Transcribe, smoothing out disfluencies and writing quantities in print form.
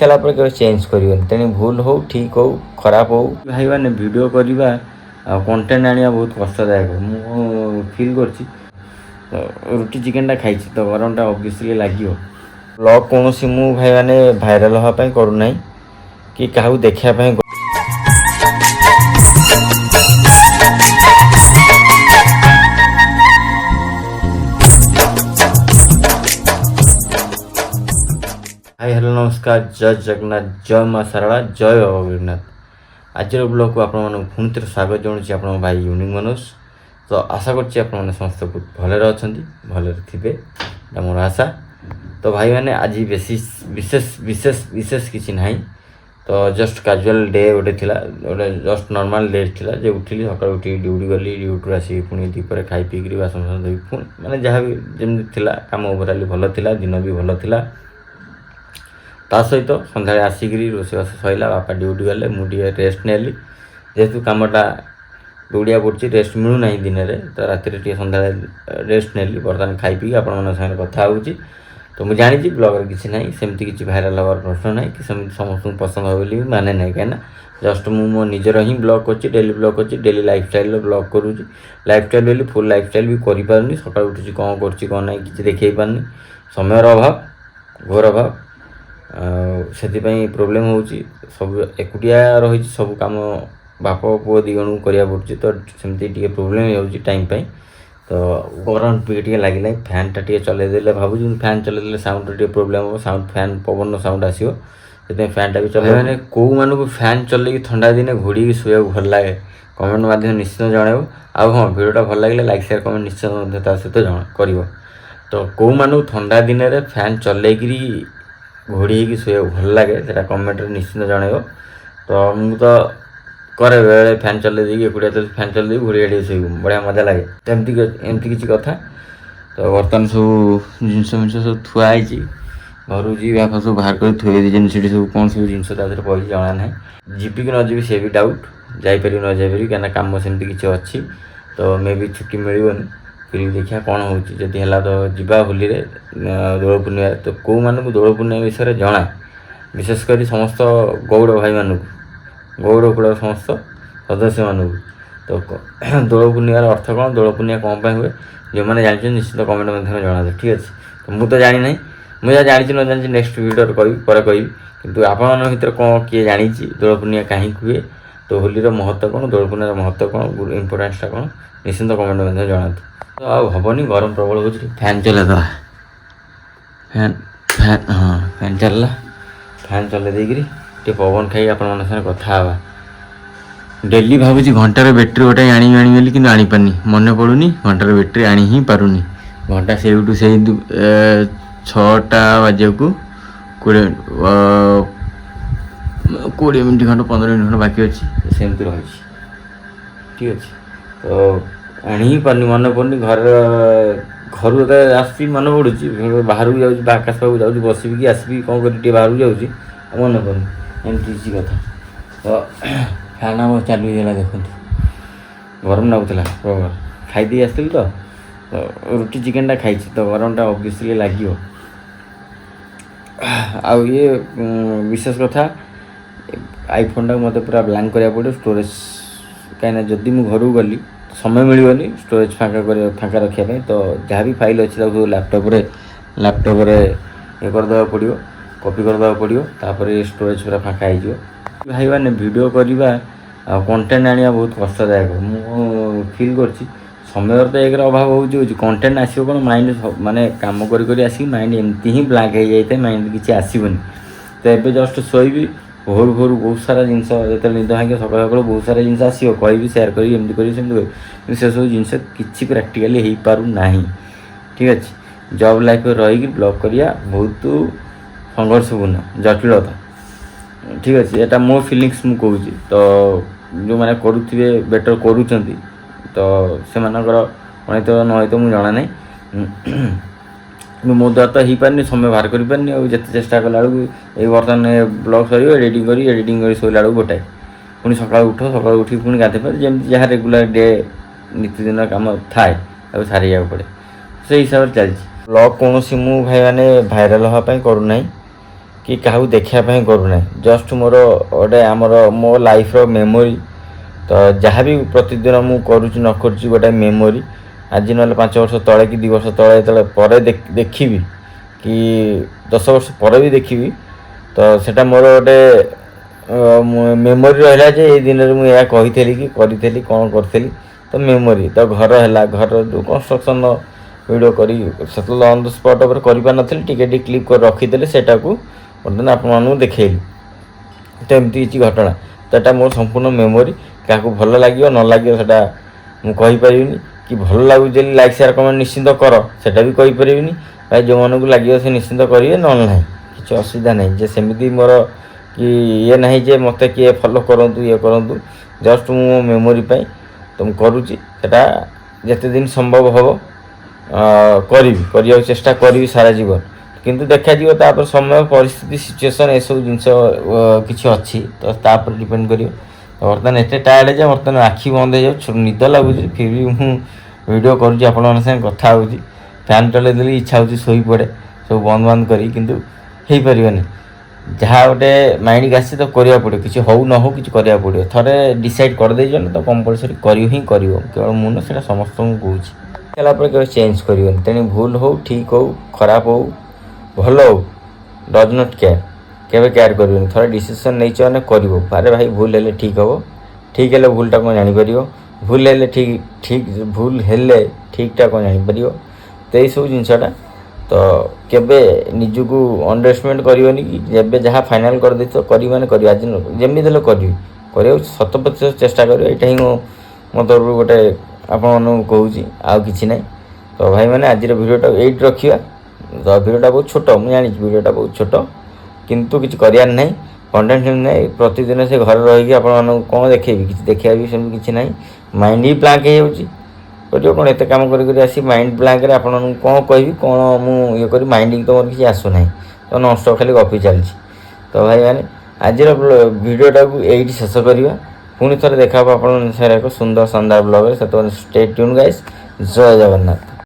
सारा पर केवल चेंज कर तेणु भूल हो ठीक हो खराब हो भाई मैंने वीडियो करवा कंटेंट आने बहुत कष्टदायक मु फील कर रुटी चिकेन खाई तो गरम टा ऑब्वियसली लगे ब्लॉग कौन सी मु भाई मैंने भाइराल हाँपाई करूना कि क्या देखापी हाय हेलो नमस्कार जय जगन्नाथ जय माँ सारा जय बाबा गरीनाथ आज ब्लॉग को आपण पुणी थे स्वागत जनाऊँ आप भाई यूनिक मनोज तो आशा कर समस्त बहुत भले अच्छा भले थे मोर आशा तो भाई मैंने आज विशेष विशेष विशेष विशेष किसी ना तो जस्ट काजुआल डे गोटे गोटे जस्ट नॉर्मल डे थिला जे उठिली सकाळ उठी ड्यूटी गली ड्यूटी आसी पुणी दीपर खाई पीकरी बासन फासन धोई पुणी माने जहाँ भी जमी थिला काम ओवरऑल भल थिला दिन भी भल थिला ता सहित सन्ध्या आसिक रोषेबास सरला बापा ड्यूटी गले मुझे रेस्ट नेली जेहेतु कमटा दौड़िया पड़ी रेस्ट मिलूना दिन में तो राति सन्ध्या रेस्ट नेली बर्तमान खाई पी आपण सागर कथा होची तो मुझे जानी ब्लॉगर किसी ना सेमती किसी भाइराल हबार प्रश्न ना कि समस्त पसंद हो बोली माने ना कहीं जस्ट मो निजर ही ब्लॉग कर डेली ब्लॉग कर डेली लाइफस्टाइल ब्लॉग करुँच लाइफस्टाइल बोली फुल लाइफस्टाइल भी करें सकाल उठुची कौन कर किसी देखे पारनी समय अभाव घोर अभाव से प्रोब्लेम हो सब एकुटिया रही सब कम बाप पुओ दी जन करा पड़ी तो सेमती प्रोब्लेम हो टाइम पाई तो गरम टे लगे फैन टा चलईदे भाव फैन चलईदे साउंड टे प्रोब्लेम हो साउंड फैन पवन साउंड आसो से फैन टा भी चल मैंने कौ मानक फैन चल ठंडा दिन घोड़ी शुआ भल लगे कमेंट माध्यम निश्चित जनइब आ हाँ भिडियोटा भल लगे लाइक शेयर कमेंट निश्चित सहित कर तो कौ मानक ठंडा दिन में फैन चलैकि घोड़ी हो शुआ भल लगे से कमेंट निश्चित जनइब तो मुझे करे बेले फैन चल दी एकुटिया तो फैन चल दी घोड़ी आड़ी शुभ बढ़िया मजा लगे तो एमती किसी कथा तो बर्तमान सब जिनस मिनस सब थुआई घर जी बापा सब बाहर कर थोड़ी जिन सब कौन सब जिन पड़ी जाना ना जीपी कि न जी सी भी डाउट जापर न जापर कहीं कम सेमती किसी अच्छी तो मे भी छुट्टी मिलनी फिर देखा कौन हो तो जीवा होली दोल पूर्णिमा तो कौ मानक दोल पूर्णिमा विषय जना विशेषकर समस्त गौड़ भाई मानक गौड़ कूल समस्त सदस्य मानक तो दोल पूर्णिमार अर्थ कौन दोल पूर्णिमा कौन पर हुए जो मैंने जानते निश्चित कमेंट मध्यम जना ठीक अच्छे तो मुझे जानी ना मुझे जानी न जानी नेक्स्ट वीडियो कहि कि आपण भर कौन किए जानी दोल पूर्णिमा कहीं हुए तो होली महत्व कौन दोल पूर्णिमार महत्व कौन इम्पोर्टान्सटा कौन निश्चित कमेंट मध्यम जनातु तो आनी गरम प्रबल हो फैन चला फैन फैन हाँ फैन चलला फैन चल देकर पवन खाई आपण कथा डेली भावुँ घंटार बैटेरी गोटे आनी कि आनीपारनी मन पड़ूनी घंटार बैटेरी आनी ही पारुनी घंटा से 6टा बजे को 20 मिनट खंड 15 मिनट खंड बाकी अच्छी सेमती रही ठीक अच्छे तो आनी ही पारनी मन पड़नी घर आस मन पड़ू बाहर को जाऊँ आकाश पाक जाऊँ बसबी कि आसबि कौन कर बाहर जाऊँगी मन पड़नी एमती किसी कथा तो फैन आम चलूला देखो गरम लगुला प्रबल खाई आसती तो रुटी चिकेन खाई तो गरम टा ऑब्वियसली लगे आउ ये विशेष कथा आईफोन टा मत पूरा ब्लैंक करा पड़े स्टोरेज कहीं जदि मुझे घर गली समय मिलनी स्टोरेज फाँका रखापी तो जहाँ भी फाइल अच्छी लैपटॉप ये करदे पड़ो कॉपी करदे पड़ो तापर स्टोरेज पूरा फाँका हो भाई मैंने वीडियो करवा कंटेंट आने बहुत कष्टदायक मु फील कर समय तो एक अभाव हो कंटेंट आसो कौन माइंड माने काम कर आस माइंड एमती ही ब्लैंक हो जाए माइंड किसी आसबनी तो ये जस्ट शोबी भोर भोर बहुत सारा जिन जो निद भांगे सकाल सकाल बहुत सारा जिन आसो कह सेयार करी से सब जिन कि प्राक्टिकाली हो पार ना ठीक अच्छे जॉब लाइफ रही ब्लॉग करिया बहुत संघर्षपूर्ण जटिलता ठीक अच्छे यहाँ मो फिलिंग्स मु कहूँ तो जो मैंने करुवे बेटर करूँ तो से अनेक नई तो मुझे जाना ना मो द्वारा तो हो पारनी समय बाहर कर पारनी और जिते चेष्टा कला ये बर्तमान ब्लॉग सर एडिटिंग कर शोला गोटाए पुणी सकाल उठ सकाल उठी पुणी गाधे पारे जमी जहाँ रेगुलर डे नीतिदिन कम थाए सारे पड़े से हिसाब से चलती ब्लॉग कौन सी मु भाई मैंने भाइराल हाँपाई करूना कि कि काहू देखापी करूना जस्ट मोर गोटे आमर मो लाइफ मेमोरी तो जहाँ भी प्रतिदिन मु करुच्ची न करुच्ची गोटे मेमोरी आज ना 5 वर्ष तले कि 2 वर्ष तले जो पर देखी कि 10 वर्ष पर भी देखी तो सेटा मोर गोटे मेमोरी रहा जे ये दिन में मुझे कही कि करी कौन करी तो मेमोरी तो घर है घर जो कंस्ट्रक्शन वीडियो करी ऑन द स्पॉट पर कर टिके क्लिप कर रखीदे से बर्तमान आपको देखली तो एमती किसी घटना तो यहाँ मोर संपूर्ण मेमोरी क्या भल लगे न लगे से मुझे कि भल लगुच लाइक शेयर कमेंट निश्चिंत कर सेटा भी कहीपरि भाई जो मन को लगे से निश्चिंत करेंगे ना ना कि असुविधा नहीं जे सेमती मोर कि ये ना जे मत किए फॉलो करूँ ये करूँ जस्ट मो मेमोरी तो मुझे करुच्ची जिते दिन संभव हम करी चेष्टा करी सारा जीवन किंतु देखा तापर समय परिस्थिति सिचुएसन ये सब जिनस किसी अच्छी तो तापर डिपेंड कर बर्तमान एत टायर्ड जे बर्तमान आखि बंद हो निद लगुच फिर भी मुझे वीडियो करुँच आप कथा हो फैन चल देली इच्छा हो शोई पड़े सब बंद बंद करी किंतु हो पारे जहाँ गोटे माइंड आसी तो करा पड़ो किसी हो न हो कि करा पड़ो थे डिसाइड करदे तो कंपलसरी कर केवल मुझे से समस्त को कहूँ के चेंज कर तेणु भूल हो ठीक हो खराब हो भल हो डज नट केयर केयर कर थे डिसीजन नहीं मैंने कर अरे भाई भूल हेले ठीक हम ठीक है भूलटा कौन जापर भूल हेले ठीक ठीक भूल हेले ठीकटा कौन जापर तो यही सब जिनसटा तो केबे निजको अंडरएस्टिमेट करनी कि जब जहाँ फाइनाल कर दे तो करी माने करी आज जमी देले करी 100% चेष्टा कर यहाँ ही मो तरफ गोटे आपको कहूँ आउ कि ना तो भाई मैंने आज भिडियोटा ये रखा तो भिडियोटा बहुत छोट मुझे जानी भिडियोटा बहुत छोट किंतु किसी करार ना कंटेंट नहीं प्रतिदिन से घर रही कौन देखेबी कि देखा भी सेमती किसी ना माइंड ही ब्लांक हो कौन एत कम कर माइंड ब्लांक कौन कहि कौन मुझे कर माइंड तो मोर किसी आसुना तो नॉनस्टॉप खाली गपी चलती तो भाई मैंने आज भिडियोटा को यही शेष करवा पुणी थे देखा आप एक सुंदर शानदार ब्लॉग से स्टे ट्यून गाइस जय जगन्नाथ।